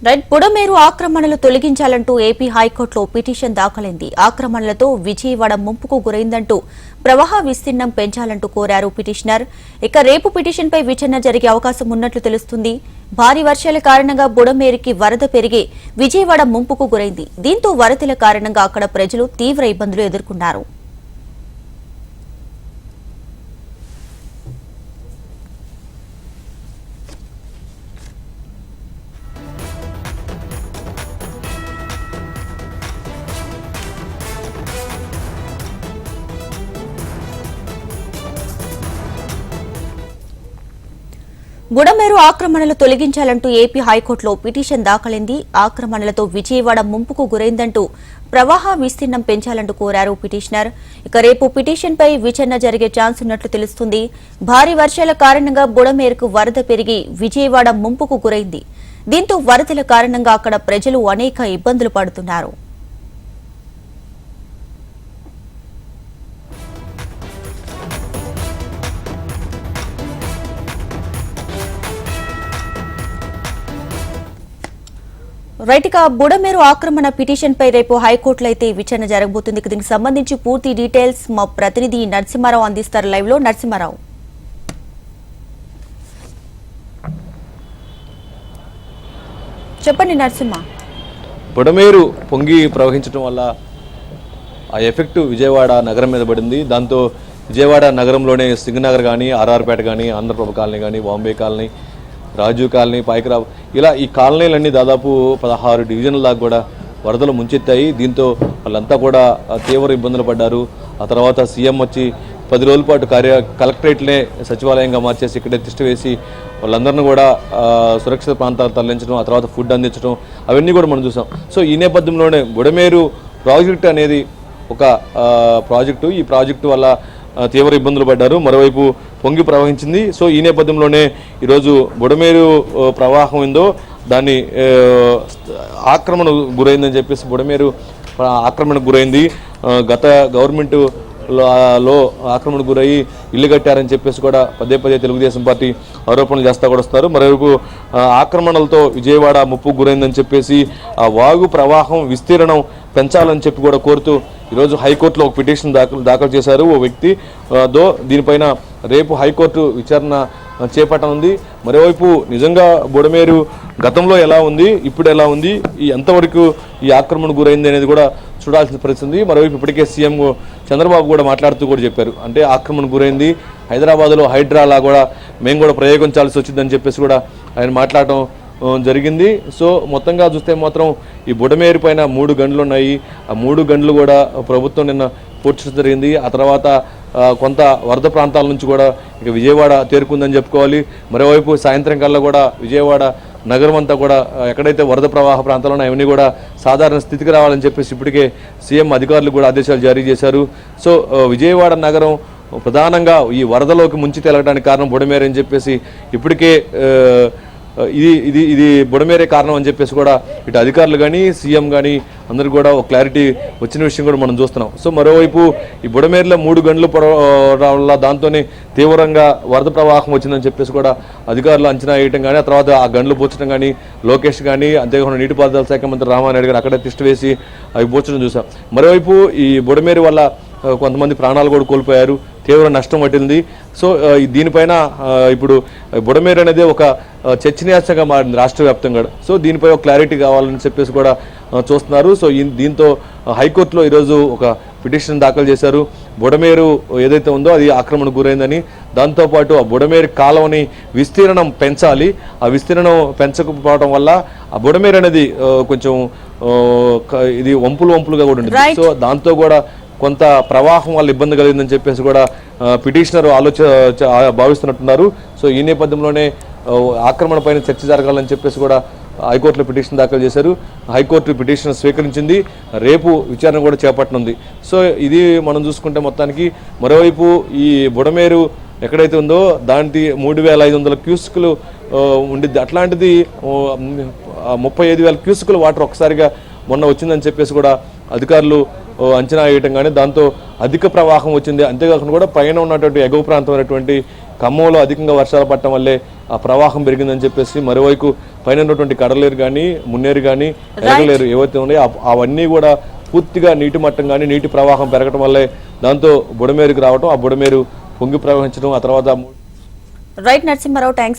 Right Budameru ఆక్రమణలు తొలగించాలంటూ AP హైకోర్టులో petition దాఖలైంది. ఆక్రమణలతో Vijayawada ముంపుకు గురైందంటూ ప్రవాహ విస్తీర్ణం పెంచాలంటూ కోరారు పిటిషనర్. ఇక రేపు పిటిషన్పై విచారణ జరిగే అవకాశం ఉన్నట్లు తెలుస్తుంది. భారీ వర్షాల కారణంగా బుడమేరుకి వరద పెరిగి విజయవాడ ముంపుకు గురైంది. దీంతో వరదల కారణంగా అక్కడ ప్రజలు తీవ్ర ఇబ్బందులు ఎదుర్కొన్నారు. బుడమేరు ఆక్రమణలు తొలగించాలంటూ ఏపీ హైకోర్టులో పిటిషన్ దాఖలైంది. ఆక్రమణలతో విజయవాడ ముంపుకు గురైందంటూ ప్రవాహ విస్తీర్ణం పెంచాలంటూ కోరారు పిటిషనర్. ఇక రేపు పిటిషన్పై విచారణ జరిగే ఛాన్స్ ఉన్నట్లు తెలుస్తుంది. భారీ వర్షాల కారణంగా బుడమేరుకు వరద పెరిగి విజయవాడ ముంపుకు గురైంది. దీంతో వరదల కారణంగా అక్కడ ప్రజలు అనేక ఇబ్బందులు పడుతున్నారు. రైట్ ఇక బుడమేరు ఆక్రమణ పిటిషన్ పై రేపు హైకోర్టులో అయితే విచారణ జరగబోతుంది. దీనికి సంబంధించి పూర్తి డీటెయిల్స్ మా ప్రతినిధి నరసింహారావు అందిస్తారు లైవ్ లో. నరసింహారావు, చెప్పండి. నరసింహ, బుడమేరు పొంగి ప్రవహించడం వల్ల ఆ ఎఫెక్ట్ విజయవాడ నగరం మీద పడింది. దాంతో విజయవాడ నగరంలోనే సింగనగర్ కానీ, ఆర్ఆర్పేట కానీ, ఆంధ్రప్రభ కాలనీ కానీ, బాంబే కాలనీ, రాజీవ్ కాలనీ, పాయకరావు, ఇలా ఈ కాలనీలన్నీ దాదాపు 16 డివిజన్ల దాకా కూడా వరదలు ముంచెత్తాయి. దీంతో వాళ్ళంతా కూడా తీవ్ర ఇబ్బందులు పడ్డారు. ఆ తర్వాత సీఎం వచ్చి 10 రోజుల పాటు కలెక్టరేట్లనే సచివాలయంగా మార్చేసి ఇక్కడే తిష్ట వేసి వాళ్ళందరినీ కూడా సురక్షిత ప్రాంతాలు తరలించడం, ఆ తర్వాత ఫుడ్ అందించడం, అవన్నీ కూడా మనం చూసాం. సో ఈ నేపథ్యంలోనే బుడమేరు ప్రాజెక్టు అనేది ఒక ప్రాజెక్టు. ఈ ప్రాజెక్టు వల్ల తీవ్ర ఇబ్బందులు పడ్డారు. మరోవైపు పొంగి ప్రవహించింది. సో ఈ నేపథ్యంలోనే ఈరోజు బుడమేరు ప్రవాహం ఉందో దాన్ని ఆక్రమణ గురైందని చెప్పేసి బుడమేరు ఆక్రమణకు గురైంది. గత గవర్నమెంట్ లో ఆక్రమణకు గురయ్యి ఇల్లు కట్టారని చెప్పేసి కూడా పదే తెలుగుదేశం పార్టీ ఆరోపణలు చేస్తా కూడా వస్తారు. మరోవైపు ఆక్రమణలతో విజయవాడ ముప్పుకు గురైందని చెప్పేసి ఆ వాగు ప్రవాహం విస్తీర్ణం పెంచాలని చెప్పి కూడా కోరుతూ ఈరోజు హైకోర్టులో ఒక పిటిషన్ దాఖలు చేశారు ఓ వ్యక్తి. దీనిపైన రేపు హైకోర్టు విచారణ చేపట్టనుంది. మరోవైపు నిజంగా బుడమేరు గతంలో ఎలా ఉంది, ఇప్పుడు ఎలా ఉంది, ఎంతవరకు ఈ ఆక్రమణ గురైంది అనేది కూడా చూడాల్సిన పరిస్థితి. మరోవైపు ఇప్పటికే సీఎం చంద్రబాబు కూడా మాట్లాడుతూ కూడా చెప్పారు, అంటే ఆక్రమణ గురైంది, హైదరాబాద్లో హైడ్రాలా కూడా మేము కూడా ప్రయోగించాల్సి వచ్చిందని చెప్పేసి కూడా ఆయన మాట్లాడటం జరిగింది. సో మొత్తంగా చూస్తే మాత్రం ఈ బుడమేరు పైన 3 గంటలు ఉన్నాయి. ఆ 3 గంటలు కూడా ప్రభుత్వం నిన్న పూడ్చడం జరిగింది. ఆ తర్వాత కొంత వరద ప్రాంతాల నుంచి కూడా ఇక విజయవాడ తేరుకుందని చెప్పుకోవాలి. మరోవైపు సాయంత్రం కల్లా కూడా విజయవాడ నగరం అంతా కూడా ఎక్కడైతే వరద ప్రవాహ ప్రాంతాలు ఉన్నాయో అవన్నీ కూడా సాధారణ స్థితికి రావాలని చెప్పేసి ఇప్పటికే సీఎం అధికారులు కూడా ఆదేశాలు జారీ చేశారు. సో విజయవాడ నగరం ప్రధానంగా ఈ వరదలోకి ముంచి తేలడానికి కారణం బుడమేరు అని చెప్పేసి ఇప్పటికే ఇది బుడమేరే కారణం అని చెప్పేసి కూడా ఇటు అధికారులు కానీ సీఎం కానీ అందరూ కూడా ఒక క్లారిటీ వచ్చిన విషయం కూడా మనం చూస్తున్నాం. సో మరోవైపు ఈ బుడమేరులో 3 గంటలు వల్ల దాంతోనే తీవ్రంగా వరద ప్రవాహం వచ్చిందని చెప్పేసి కూడా అధికారులు అంచనా వేయటం కానీ, ఆ తర్వాత ఆ గంటలు పూడ్చడం కానీ, లోకేష్ కానీ, అంతేకాకుండా నీటిపారుదల శాఖ మంత్రి రామానాయుడు గారు అక్కడే తిష్ట వేసి అవి పూడ్చడం చూసాం. మరోవైపు ఈ బుడమేరు వల్ల కొంతమంది ప్రాణాలు కూడా కోల్పోయారు, తీవ్ర నష్టం పట్టింది. సో దీనిపైన ఇప్పుడు బుడమేరు అనేది ఒక చర్చనీయాంశంగా మారింది రాష్ట్ర వ్యాప్తంగా. సో దీనిపై ఒక క్లారిటీ కావాలని చెప్పేసి కూడా చూస్తున్నారు. సో దీంతో హైకోర్టులో ఈరోజు ఒక పిటిషన్ దాఖలు చేశారు. బుడమేరు ఏదైతే ఉందో అది ఆక్రమణకు గురైందని, దాంతోపాటు ఆ బుడమేరు కాలువని విస్తీర్ణం పెంచాలి. ఆ విస్తీర్ణం పెంచకపోవడం వల్ల ఆ బుడమేరు అనేది కొంచెం ఇది వంపులుగా కూడా ఉంటుంది. సో దాంతో కూడా కొంత ప్రవాహం వల్ల ఇబ్బంది కలిగిందని చెప్పేసి కూడా పిటిషనర్ భావిస్తున్నట్టున్నారు. సో ఈ నేపథ్యంలోనే ఆక్రమణ పైన చర్చ జరగాలని చెప్పేసి కూడా హైకోర్టులో పిటిషన్ దాఖలు చేశారు. హైకోర్టు పిటిషన్ స్వీకరించింది. రేపు విచారణ కూడా చేపట్టనుంది. సో ఇది మనం చూసుకుంటే మొత్తానికి మరోవైపు ఈ బుడమేరు ఎక్కడైతే ఉందో దానికి 3500 క్యూసెక్లు ఉండిద్ది. అట్లాంటిది 35,000 క్యూసెక్లు వాటర్ ఒకసారిగా మొన్న వచ్చిందని చెప్పేసి కూడా అధికారులు అంచనా వేయటం కానీ దాంతో అధిక ప్రవాహం వచ్చింది. అంతేకాకుండా కూడా పైన ఉన్నటువంటి ఎగువ ప్రాంతమైనటువంటి ఖమ్మంలో అధికంగా వర్షాలు పడటం వల్లే ఆ ప్రవాహం పెరిగిందని చెప్పేసి, మరోవైపు పైన ఉన్నటువంటి కడలేరు కానీ మున్నేరు కానీ ఎరగలేరు ఏవైతే ఉన్నాయో అవన్నీ కూడా పూర్తిగా నీటి మట్టం కానీ నీటి ప్రవాహం పెరగటం వల్లే దాంతో బుడమేరుకు రావటం, ఆ బుడమేరు పొంగి ప్రవహించడం, ఆ తర్వాత రైట్ నరసింహారావు, థ్యాంక్స్.